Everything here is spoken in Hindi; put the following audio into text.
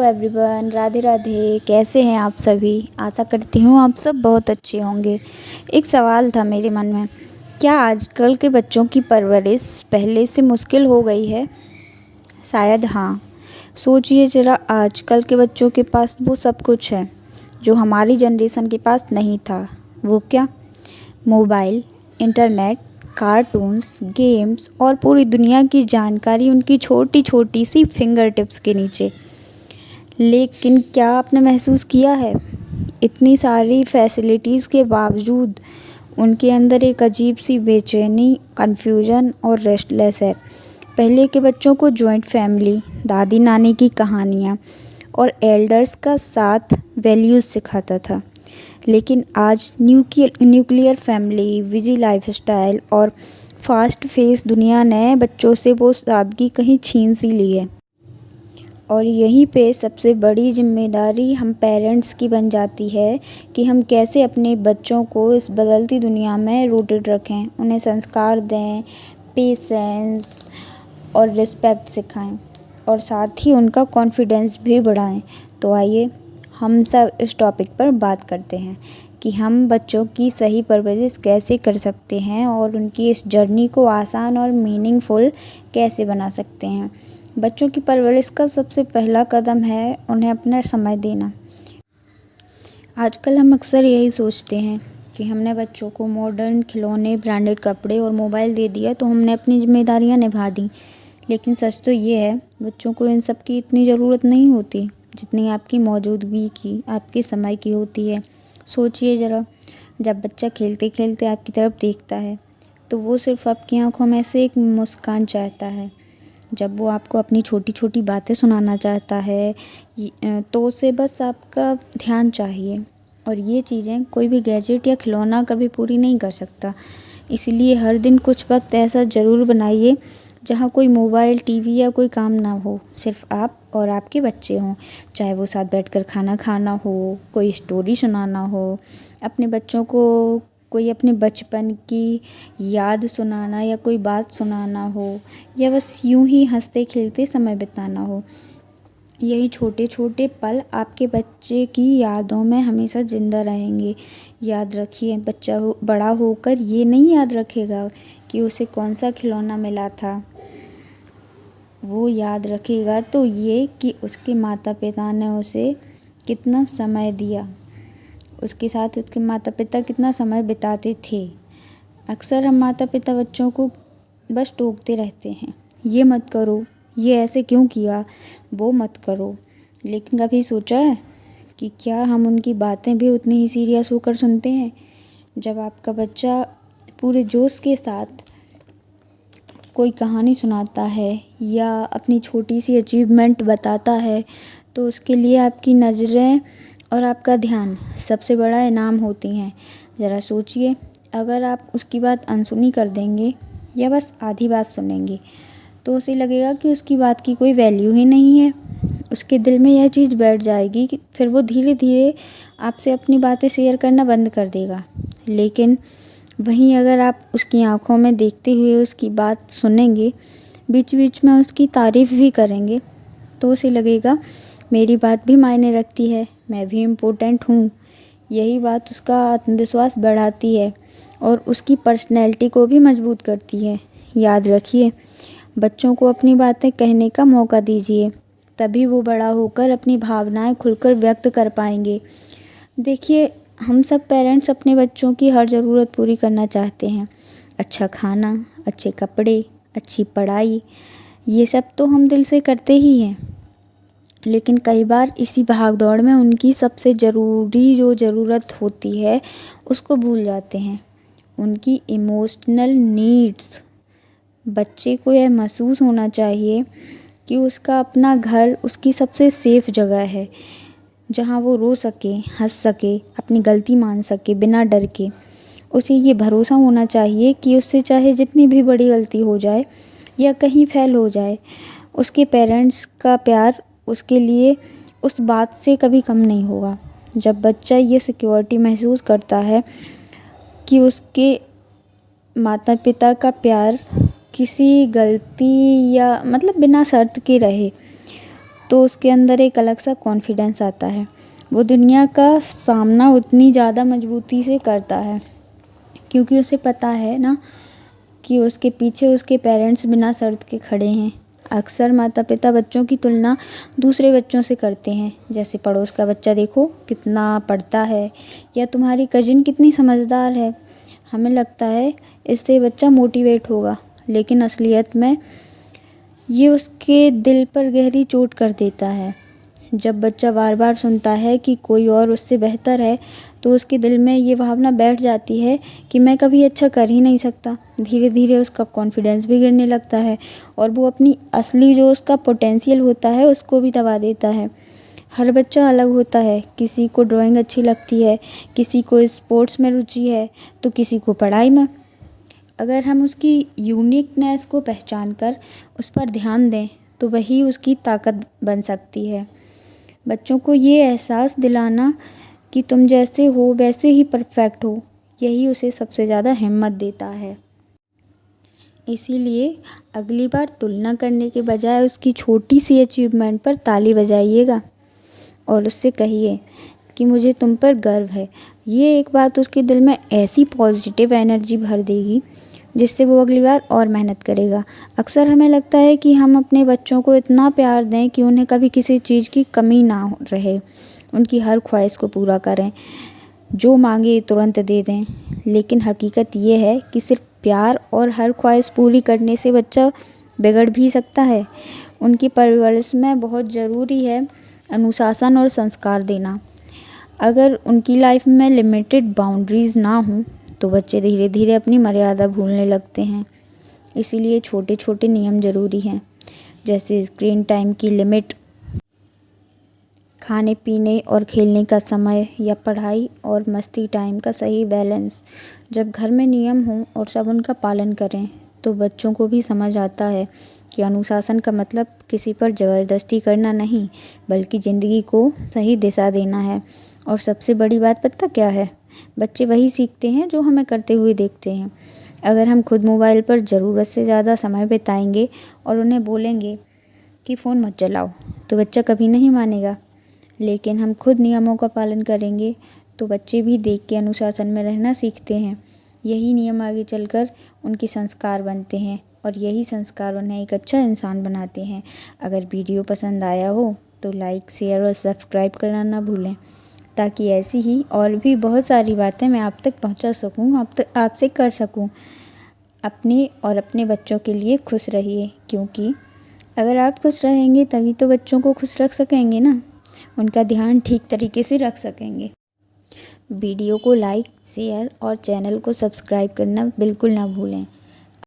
एवरीवन, राधे राधे। कैसे हैं आप सभी? आशा करती हूँ आप सब बहुत अच्छे होंगे। एक सवाल था मेरे मन में, क्या आजकल के बच्चों की परवरिश पहले से मुश्किल हो गई है? शायद हाँ। सोचिए ज़रा, आजकल के बच्चों के पास वो सब कुछ है जो हमारी जनरेशन के पास नहीं था। वो क्या? मोबाइल, इंटरनेट, कार्टून्स, गेम्स और पूरी दुनिया की जानकारी उनकी छोटी छोटी सी फिंगर टिप्स के नीचे। लेकिन क्या आपने महसूस किया है, इतनी सारी फैसिलिटीज़ के बावजूद उनके अंदर एक अजीब सी बेचैनी, कन्फ्यूजन और रेस्टलेस है। पहले के बच्चों को जॉइंट फैमिली, दादी नानी की कहानियाँ और एल्डर्स का साथ वैल्यूज़ सिखाता था। लेकिन आज न्यूक्लियर फैमिली, बिजी लाइफस्टाइल और फास्ट फेस दुनिया ने बच्चों से वो सादगी कहीं छीन सी ली है। और यहीं पे सबसे बड़ी जिम्मेदारी हम पेरेंट्स की बन जाती है कि हम कैसे अपने बच्चों को इस बदलती दुनिया में रूटेड रखें, उन्हें संस्कार दें, पेशेंस और रिस्पेक्ट सिखाएं और साथ ही उनका कॉन्फिडेंस भी बढ़ाएं। तो आइए हम सब इस टॉपिक पर बात करते हैं कि हम बच्चों की सही परवरिश कैसे कर सकते हैं और उनकी इस जर्नी को आसान और मीनिंगफुल कैसे बना सकते हैं। बच्चों की परवरिश का सबसे पहला कदम है उन्हें अपना समय देना। आजकल हम अक्सर यही सोचते हैं कि हमने बच्चों को मॉडर्न खिलौने, ब्रांडेड कपड़े और मोबाइल दे दिया तो हमने अपनी जिम्मेदारियां निभा दी। लेकिन सच तो ये है, बच्चों को इन सब की इतनी ज़रूरत नहीं होती जितनी आपकी मौजूदगी की, आपके समय की होती है। सोचिए ज़रा, जब बच्चा खेलते खेलते आपकी तरफ देखता है तो वो सिर्फ आपकी आंखों में से एक मुस्कान चाहता है। जब वो आपको अपनी छोटी छोटी बातें सुनाना चाहता है तो उसे बस आपका ध्यान चाहिए। और ये चीज़ें कोई भी गैजेट या खिलौना कभी पूरी नहीं कर सकता। इसलिए हर दिन कुछ वक्त ऐसा ज़रूर बनाइए जहाँ कोई मोबाइल, टीवी या कोई काम ना हो, सिर्फ आप और आपके बच्चे हों। चाहे वो साथ बैठकर खाना खाना हो, कोई स्टोरी सुनाना हो, अपने बच्चों को कोई अपने बचपन की याद सुनाना या कोई बात सुनाना हो, या बस यूं ही हंसते खेलते समय बिताना हो। यही छोटे छोटे पल आपके बच्चे की यादों में हमेशा ज़िंदा रहेंगे। याद रखिए, बच्चा बड़ा होकर ये नहीं याद रखेगा कि उसे कौन सा खिलौना मिला था। वो याद रखेगा तो ये कि उसके माता पिता ने उसे कितना समय दिया, उसके साथ उसके माता पिता कितना समय बिताते थे। अक्सर हम माता पिता बच्चों को बस टोकते रहते हैं, ये मत करो, ये ऐसे क्यों किया, वो मत करो। लेकिन कभी सोचा है कि क्या हम उनकी बातें भी उतनी ही सीरियस होकर सुनते हैं? जब आपका बच्चा पूरे जोश के साथ कोई कहानी सुनाता है या अपनी छोटी सी अचीवमेंट बताता है तो उसके लिए आपकी नज़रें और आपका ध्यान सबसे बड़ा इनाम होती हैं। ज़रा सोचिए, अगर आप उसकी बात अनसुनी कर देंगे या बस आधी बात सुनेंगे तो उसे लगेगा कि उसकी बात की कोई वैल्यू ही नहीं है। उसके दिल में यह चीज़ बैठ जाएगी कि फिर वो धीरे धीरे आपसे अपनी बातें शेयर करना बंद कर देगा। लेकिन वहीं अगर आप उसकी आंखों में देखते हुए उसकी बात सुनेंगे, बीच बीच में उसकी तारीफ़ भी करेंगे, तो उसे लगेगा मेरी बात भी मायने रखती है, मैं भी इम्पोर्टेंट हूँ। यही बात उसका आत्मविश्वास बढ़ाती है और उसकी पर्सनैलिटी को भी मजबूत करती है। याद रखिए, बच्चों को अपनी बातें कहने का मौका दीजिए, तभी वो बड़ा होकर अपनी भावनाएं खुलकर व्यक्त कर पाएंगे। देखिए, हम सब पेरेंट्स अपने बच्चों की हर ज़रूरत पूरी करना चाहते हैं। अच्छा खाना, अच्छे कपड़े, अच्छी पढ़ाई, ये सब तो हम दिल से करते ही हैं। लेकिन कई बार इसी भाग दौड़ में उनकी सबसे ज़रूरी जो ज़रूरत होती है उसको भूल जाते हैं, उनकी इमोशनल नीड्स। बच्चे को यह महसूस होना चाहिए कि उसका अपना घर उसकी सबसे सेफ़ जगह है, जहाँ वो रो सके, हंस सके, अपनी गलती मान सके बिना डर के। उसे ये भरोसा होना चाहिए कि उससे चाहे जितनी भी बड़ी गलती हो जाए या कहीं फेल हो जाए, उसके पेरेंट्स का प्यार उसके लिए उस बात से कभी कम नहीं होगा। जब बच्चा ये सिक्योरिटी महसूस करता है कि उसके माता पिता का प्यार किसी गलती या बिना शर्त के रहे, तो उसके अंदर एक अलग सा कॉन्फिडेंस आता है। वो दुनिया का सामना उतनी ज़्यादा मजबूती से करता है, क्योंकि उसे पता है ना कि उसके पीछे उसके पेरेंट्स बिना शर्त के खड़े हैं। अक्सर माता पिता बच्चों की तुलना दूसरे बच्चों से करते हैं, जैसे पड़ोस का बच्चा देखो कितना पढ़ता है, या तुम्हारी कजिन कितनी समझदार है। हमें लगता है इससे बच्चा मोटिवेट होगा, लेकिन असलियत में ये उसके दिल पर गहरी चोट कर देता है। जब बच्चा बार बार सुनता है कि कोई और उससे बेहतर है, तो उसके दिल में ये भावना बैठ जाती है कि मैं कभी अच्छा कर ही नहीं सकता। धीरे धीरे उसका कॉन्फिडेंस भी गिरने लगता है और वो अपनी असली जो उसका पोटेंशियल होता है उसको भी दबा देता है। हर बच्चा अलग होता है, किसी को ड्राइंग अच्छी लगती है, किसी को स्पोर्ट्स में रुचि है, तो किसी को पढ़ाई में। अगर हम उसकी यूनिकनेस को पहचान कर उस पर ध्यान दें तो वही उसकी ताकत बन सकती है। बच्चों को ये एहसास दिलाना कि तुम जैसे हो वैसे ही परफेक्ट हो, यही उसे सबसे ज़्यादा हिम्मत देता है। इसीलिए अगली बार तुलना करने के बजाय उसकी छोटी सी अचीवमेंट पर ताली बजाइएगा और उससे कहिए कि मुझे तुम पर गर्व है। ये एक बात उसके दिल में ऐसी पॉजिटिव एनर्जी भर देगी जिससे वो अगली बार और मेहनत करेगा। अक्सर हमें लगता है कि हम अपने बच्चों को इतना प्यार दें कि उन्हें कभी किसी चीज़ की कमी ना रहे, उनकी हर ख्वाहिश को पूरा करें, जो मांगे तुरंत दे दें। लेकिन हकीकत ये है कि सिर्फ प्यार और हर ख्वाहिश पूरी करने से बच्चा बिगड़ भी सकता है। उनकी परवरिश में बहुत ज़रूरी है अनुशासन और संस्कार देना। अगर उनकी लाइफ में लिमिटेड बाउंड्रीज़ ना हों तो बच्चे धीरे धीरे अपनी मर्यादा भूलने लगते हैं। इसीलिए छोटे छोटे नियम ज़रूरी हैं, जैसे स्क्रीन टाइम की लिमिट, खाने पीने और खेलने का समय, या पढ़ाई और मस्ती टाइम का सही बैलेंस। जब घर में नियम हों और सब उनका पालन करें तो बच्चों को भी समझ आता है कि अनुशासन का मतलब किसी पर ज़बरदस्ती करना नहीं, बल्कि ज़िंदगी को सही दिशा देना है। और सबसे बड़ी बात पता क्या है? बच्चे वही सीखते हैं जो हमें करते हुए देखते हैं। अगर हम खुद मोबाइल पर ज़रूरत से ज़्यादा समय बिताएंगे और उन्हें बोलेंगे कि फ़ोन मत चलाओ, तो बच्चा कभी नहीं मानेगा। लेकिन हम खुद नियमों का पालन करेंगे तो बच्चे भी देख के अनुशासन में रहना सीखते हैं। यही नियम आगे चलकर उनके संस्कार बनते हैं और यही संस्कार उन्हें एक अच्छा इंसान बनाते हैं। अगर वीडियो पसंद आया हो तो लाइक, शेयर और सब्सक्राइब करना ना भूलें, ताकि ऐसी ही और भी बहुत सारी बातें मैं आप तक पहुंचा सकूं, आपसे कर सकूं। अपने और अपने बच्चों के लिए खुश रहिए, क्योंकि अगर आप खुश रहेंगे तभी तो बच्चों को खुश रख सकेंगे ना, उनका ध्यान ठीक तरीके से रख सकेंगे। वीडियो को लाइक, शेयर और चैनल को सब्सक्राइब करना बिल्कुल ना भूलें।